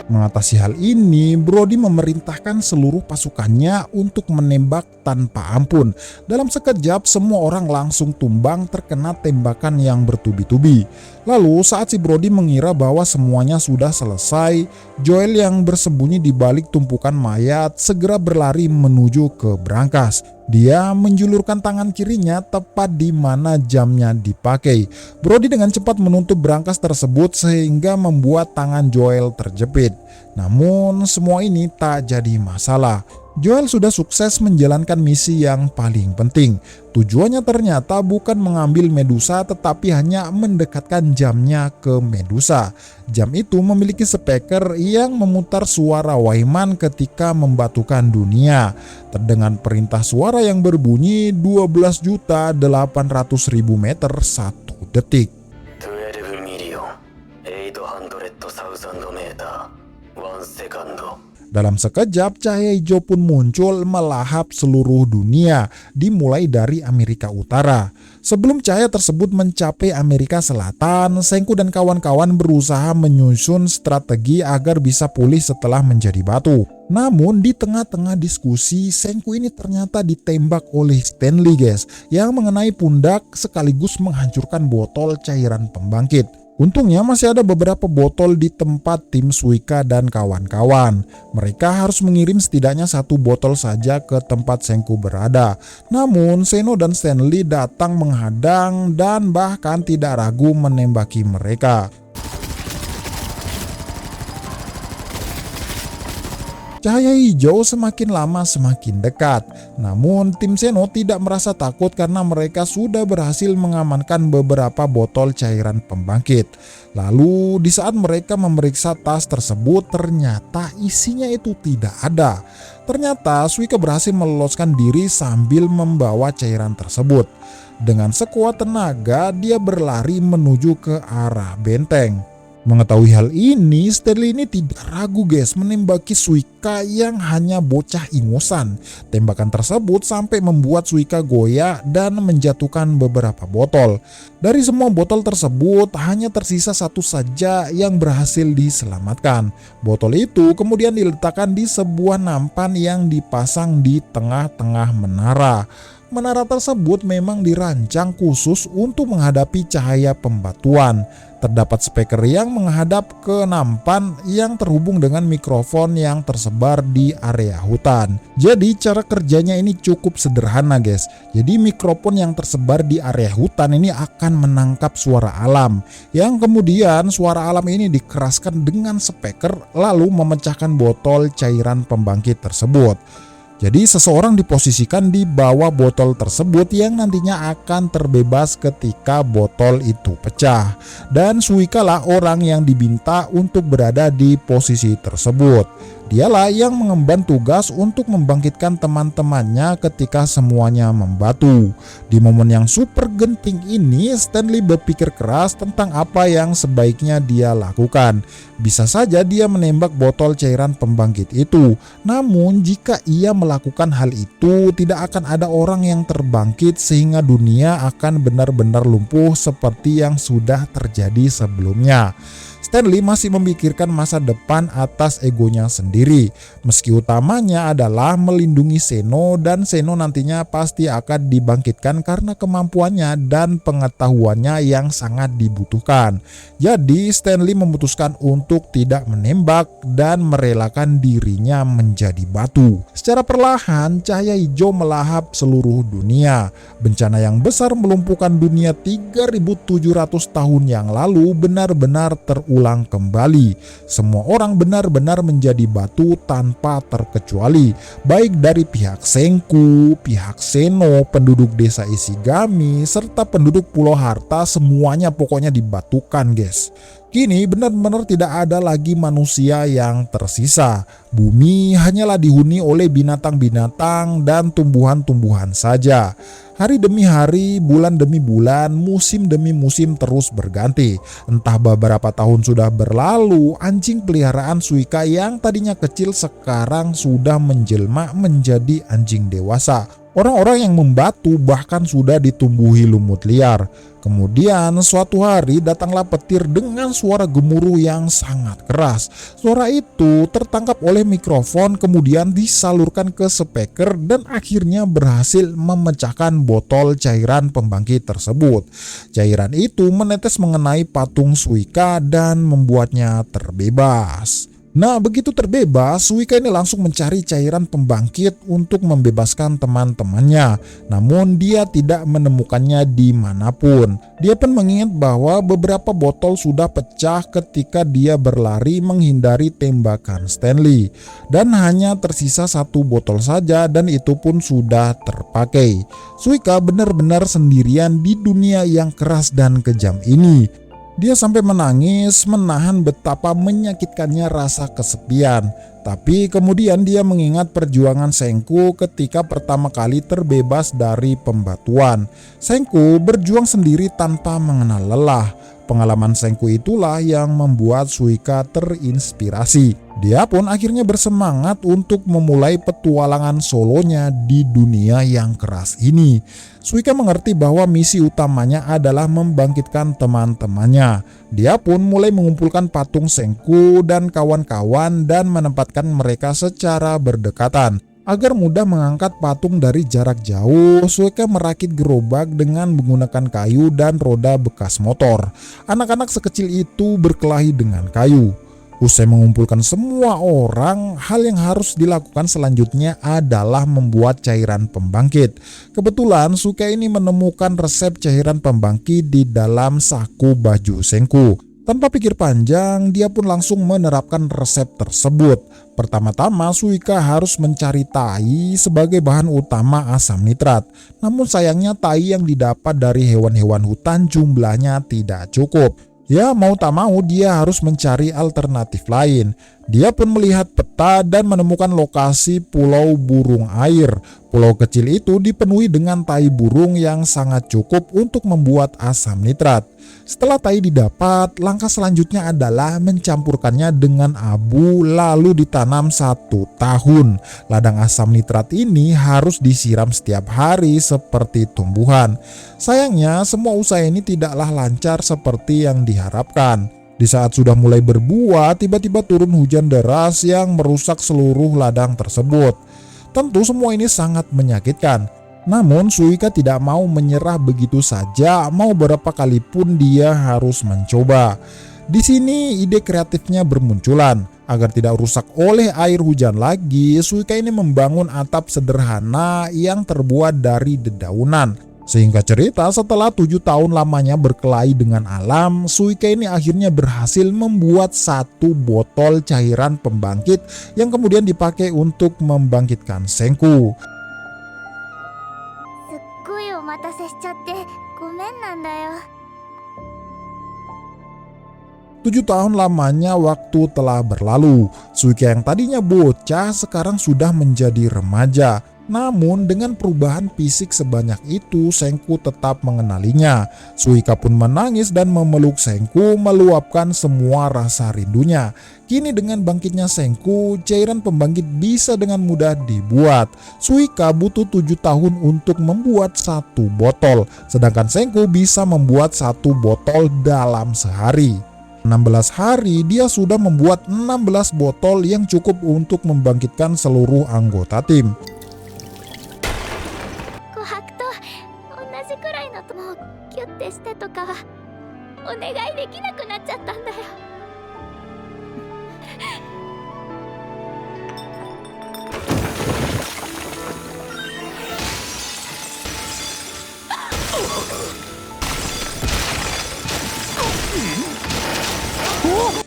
Mengatasi hal ini, Brody memerintahkan seluruh pasukannya untuk menembak tanpa ampun. Dalam sekejap, semua orang langsung tumbang terkena tembakan yang bertubi-tubi. Lalu saat si Brody mengira bahwa semuanya sudah selesai, Joel yang bersembunyi di balik tumpukan mayat segera berlari menuju ke brankas. Dia menjulurkan tangan kirinya tepat di mana jamnya dipakai. Brody dengan cepat menutup brankas tersebut sehingga membuat tangan Joel terjepit. Namun semua ini tak jadi masalah. Joel sudah sukses menjalankan misi yang paling penting. Tujuannya ternyata bukan mengambil Medusa tetapi hanya mendekatkan jamnya ke Medusa. Jam itu memiliki speaker yang memutar suara Wyman ketika membatukan dunia. Terdengar perintah suara yang berbunyi 12.800.000 meter 1 detik. 12,800,000 meter 1 second. Dalam sekejap, cahaya hijau pun muncul melahap seluruh dunia, dimulai dari Amerika Utara. Sebelum cahaya tersebut mencapai Amerika Selatan, Senku dan kawan-kawan berusaha menyusun strategi agar bisa pulih setelah menjadi batu. Namun di tengah-tengah diskusi, Senku ini ternyata ditembak oleh Stanley, guys, yang mengenai pundak sekaligus menghancurkan botol cairan pembangkit. Untungnya masih ada beberapa botol di tempat tim Suika dan kawan-kawan. Mereka harus mengirim setidaknya 1 botol saja ke tempat Senku berada. Namun Zeno dan Stanley datang menghadang dan bahkan tidak ragu menembaki mereka. Cahaya hijau semakin lama semakin dekat. Namun tim Zeno tidak merasa takut karena mereka sudah berhasil mengamankan beberapa botol cairan pembangkit. Lalu di saat mereka memeriksa tas tersebut, ternyata isinya itu tidak ada. Ternyata Suika berhasil meloloskan diri sambil membawa cairan tersebut. Dengan sekuat tenaga dia berlari menuju ke arah benteng. Mengetahui hal ini, Stanley ini tidak ragu guys menembaki Suika yang hanya bocah ingusan. Tembakan tersebut sampai membuat Suika goyah dan menjatuhkan beberapa botol. Dari semua botol tersebut hanya tersisa satu saja yang berhasil diselamatkan. Botol itu kemudian diletakkan di sebuah nampan yang dipasang di tengah-tengah menara. Menara tersebut memang dirancang khusus untuk menghadapi cahaya pembatuan. Terdapat speaker yang menghadap ke nampan yang terhubung dengan mikrofon yang tersebar di area hutan. Jadi cara kerjanya ini cukup sederhana guys. Jadi mikrofon yang tersebar di area hutan ini akan menangkap suara alam. Yang kemudian suara alam ini dikeraskan dengan speaker lalu memecahkan botol cairan pembangkit tersebut. Jadi seseorang diposisikan di bawah botol tersebut yang nantinya akan terbebas ketika botol itu pecah. Dan Suika lah orang yang diminta untuk berada di posisi tersebut. Dialah yang mengemban tugas untuk membangkitkan teman-temannya ketika semuanya membatu. Di momen yang super genting ini, Stanley berpikir keras tentang apa yang sebaiknya dia lakukan. Bisa saja dia menembak botol cairan pembangkit itu. Namun jika ia melakukan hal itu, tidak akan ada orang yang terbangkit sehingga dunia akan benar-benar lumpuh seperti yang sudah terjadi sebelumnya. Stanley masih memikirkan masa depan atas egonya sendiri. Meski utamanya adalah melindungi Zeno dan Zeno nantinya pasti akan dibangkitkan karena kemampuannya dan pengetahuannya yang sangat dibutuhkan. Jadi Stanley memutuskan untuk tidak menembak dan merelakan dirinya menjadi batu. Secara perlahan cahaya hijau melahap seluruh dunia. Bencana yang besar melumpuhkan dunia 3700 tahun yang lalu benar-benar terulang kembali. Semua orang benar-benar menjadi batu tanpa terkecuali, baik dari pihak Senku, pihak Zeno, penduduk desa Ishigami, serta penduduk Pulau Harta, semuanya pokoknya dibatukan guys. Kini benar-benar tidak ada lagi manusia yang tersisa. Bumi hanyalah dihuni oleh binatang-binatang dan tumbuhan-tumbuhan saja. Hari demi hari, bulan demi bulan, musim demi musim terus berganti. Entah beberapa tahun sudah berlalu, anjing peliharaan Suika yang tadinya kecil sekarang sudah menjelma menjadi anjing dewasa. Orang-orang yang membatu bahkan sudah ditumbuhi lumut liar. Kemudian suatu hari datanglah petir dengan suara gemuruh yang sangat keras. Suara itu tertangkap oleh mikrofon kemudian disalurkan ke speaker dan akhirnya berhasil memecahkan botol cairan pembangkit tersebut. Cairan itu menetes mengenai patung Suika dan membuatnya terbebas. Nah, begitu terbebas, Suika ini langsung mencari cairan pembangkit untuk membebaskan teman-temannya. Namun dia tidak menemukannya dimanapun. Dia pun mengingat bahwa beberapa botol sudah pecah ketika dia berlari menghindari tembakan Stanley. Dan hanya tersisa satu botol saja dan itu pun sudah terpakai. Suika benar-benar sendirian di dunia yang keras dan kejam ini. Dia sampai menangis menahan betapa menyakitkannya rasa kesepian. Tapi kemudian dia mengingat perjuangan Senku ketika pertama kali terbebas dari pembatuan. Senku berjuang sendiri tanpa mengenal lelah. Pengalaman Senku itulah yang membuat Suika terinspirasi. Dia pun akhirnya bersemangat untuk memulai petualangan solonya di dunia yang keras ini. Suika mengerti bahwa misi utamanya adalah membangkitkan teman-temannya. Dia pun mulai mengumpulkan patung Senku dan kawan-kawan dan menempatkan mereka secara berdekatan. Agar mudah mengangkat patung dari jarak jauh, Suika merakit gerobak dengan menggunakan kayu dan roda bekas motor. Anak-anak sekecil itu berkelahi dengan kayu. Usai mengumpulkan semua orang, hal yang harus dilakukan selanjutnya adalah membuat cairan pembangkit. Kebetulan Suika ini menemukan resep cairan pembangkit di dalam saku baju Senku. Tanpa pikir panjang, dia pun langsung menerapkan resep tersebut. Pertama-tama Suika harus mencari tai sebagai bahan utama asam nitrat. Namun sayangnya tai yang didapat dari hewan-hewan hutan jumlahnya tidak cukup. Ya mau tak mau dia harus mencari alternatif lain. Dia pun melihat peta dan menemukan lokasi Pulau Burung Air. Pulau kecil itu dipenuhi dengan tai burung yang sangat cukup untuk membuat asam nitrat. Setelah tai didapat, langkah selanjutnya adalah mencampurkannya dengan abu lalu ditanam 1 tahun. Ladang asam nitrat ini harus disiram setiap hari seperti tumbuhan. Sayangnya semua usaha ini tidaklah lancar seperti yang diharapkan. Di saat sudah mulai berbuah, tiba-tiba turun hujan deras yang merusak seluruh ladang tersebut. Tentu semua ini sangat menyakitkan. Namun Suika tidak mau menyerah begitu saja, mau berapa kali pun dia harus mencoba. Di sini ide kreatifnya bermunculan. Agar tidak rusak oleh air hujan lagi, Suika ini membangun atap sederhana yang terbuat dari dedaunan. Singkat cerita, setelah 7 tahun lamanya berkelahi dengan alam, Suika ini akhirnya berhasil membuat 1 botol cairan pembangkit yang kemudian dipakai untuk membangkitkan Senku. すっごいお待たせしちゃってごめんなんだよ。 7 tahun lamanya waktu telah berlalu. Suika yang tadinya bocah sekarang sudah menjadi remaja. Namun dengan perubahan fisik sebanyak itu, Senku tetap mengenalinya. Suika pun menangis dan memeluk Senku, meluapkan semua rasa rindunya. Kini dengan bangkitnya Senku, cairan pembangkit bisa dengan mudah dibuat. Suika butuh 7 tahun untuk membuat 1 botol, sedangkan Senku bisa membuat 1 botol dalam sehari. 16 hari dia sudah membuat 16 botol yang cukup untuk membangkitkan seluruh anggota tim. 琥珀と同じくらいのともうキュッてしてとかはお願いできなくなっちゃったんだよ。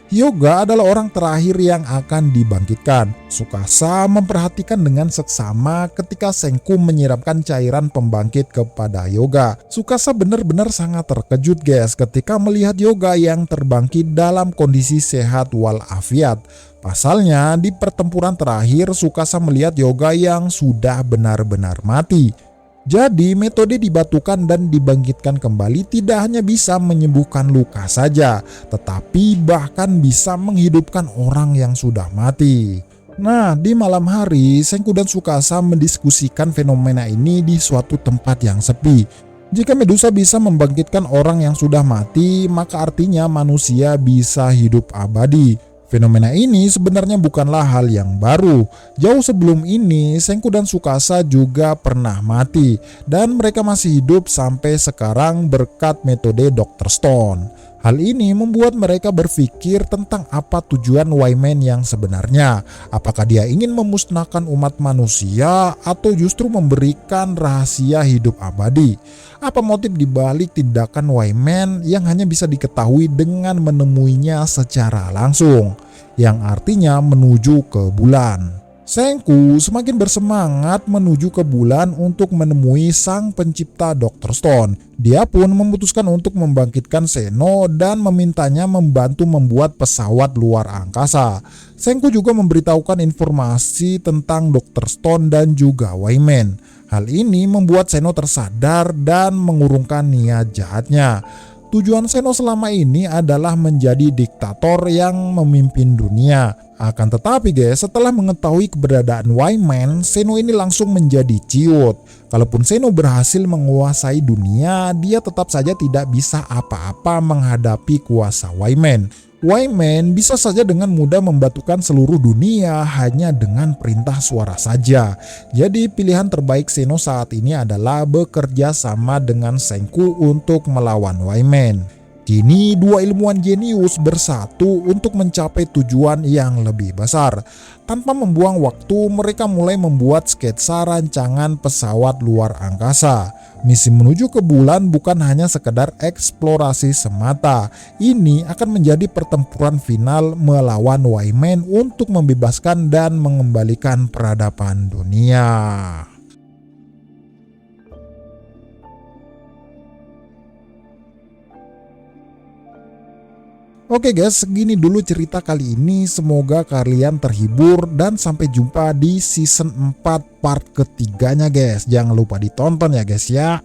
Hyuga adalah orang terakhir yang akan dibangkitkan. Tsukasa memperhatikan dengan seksama ketika Senku menyiramkan cairan pembangkit kepada Hyuga. Tsukasa benar-benar sangat terkejut guys ketika melihat Hyuga yang terbangkit dalam kondisi sehat walafiat. Pasalnya di pertempuran terakhir Tsukasa melihat Hyuga yang sudah benar-benar mati. Jadi metode dibatukan dan dibangkitkan kembali tidak hanya bisa menyembuhkan luka saja, tetapi bahkan bisa menghidupkan orang yang sudah mati. Nah, di malam hari, Senku dan Tsukasa mendiskusikan fenomena ini di suatu tempat yang sepi. Jika Medusa bisa membangkitkan orang yang sudah mati, maka artinya manusia bisa hidup abadi. Fenomena ini sebenarnya bukanlah hal yang baru. Jauh sebelum ini, Senku dan Tsukasa juga pernah mati, dan mereka masih hidup sampai sekarang berkat metode Dr. Stone. Hal ini membuat mereka berpikir tentang apa tujuan Wyman yang sebenarnya. Apakah dia ingin memusnahkan umat manusia atau justru memberikan rahasia hidup abadi? Apa motif dibalik tindakan Wyman yang hanya bisa diketahui dengan menemuinya secara langsung, yang artinya menuju ke bulan? Senku semakin bersemangat menuju ke bulan untuk menemui sang pencipta Dr. Stone. Dia pun memutuskan untuk membangkitkan Seno dan memintanya membantu membuat pesawat luar angkasa. Senku juga memberitahukan informasi tentang Dr. Stone dan juga Wyman. Hal ini membuat Seno tersadar dan mengurungkan niat jahatnya. Tujuan Seno selama ini adalah menjadi diktator yang memimpin dunia. Akan tetapi guys, setelah mengetahui keberadaan Wyman, Seno ini langsung menjadi ciut. Kalaupun Seno berhasil menguasai dunia, dia tetap saja tidak bisa apa-apa menghadapi kuasa Wyman. Wyman bisa saja dengan mudah membatukan seluruh dunia hanya dengan perintah suara saja. Jadi pilihan terbaik Seno saat ini adalah bekerja sama dengan Senku untuk melawan Wyman. Kini dua ilmuwan jenius bersatu untuk mencapai tujuan yang lebih besar. Tanpa membuang waktu, mereka mulai membuat sketsa rancangan pesawat luar angkasa. Misi menuju ke bulan bukan hanya sekedar eksplorasi semata. Ini akan menjadi pertempuran final melawan Wyman untuk membebaskan dan mengembalikan peradaban dunia. Oke guys, segini dulu cerita kali ini. Semoga kalian terhibur dan sampai jumpa di season 4 part ketiganya guys. Jangan lupa ditonton ya guys ya.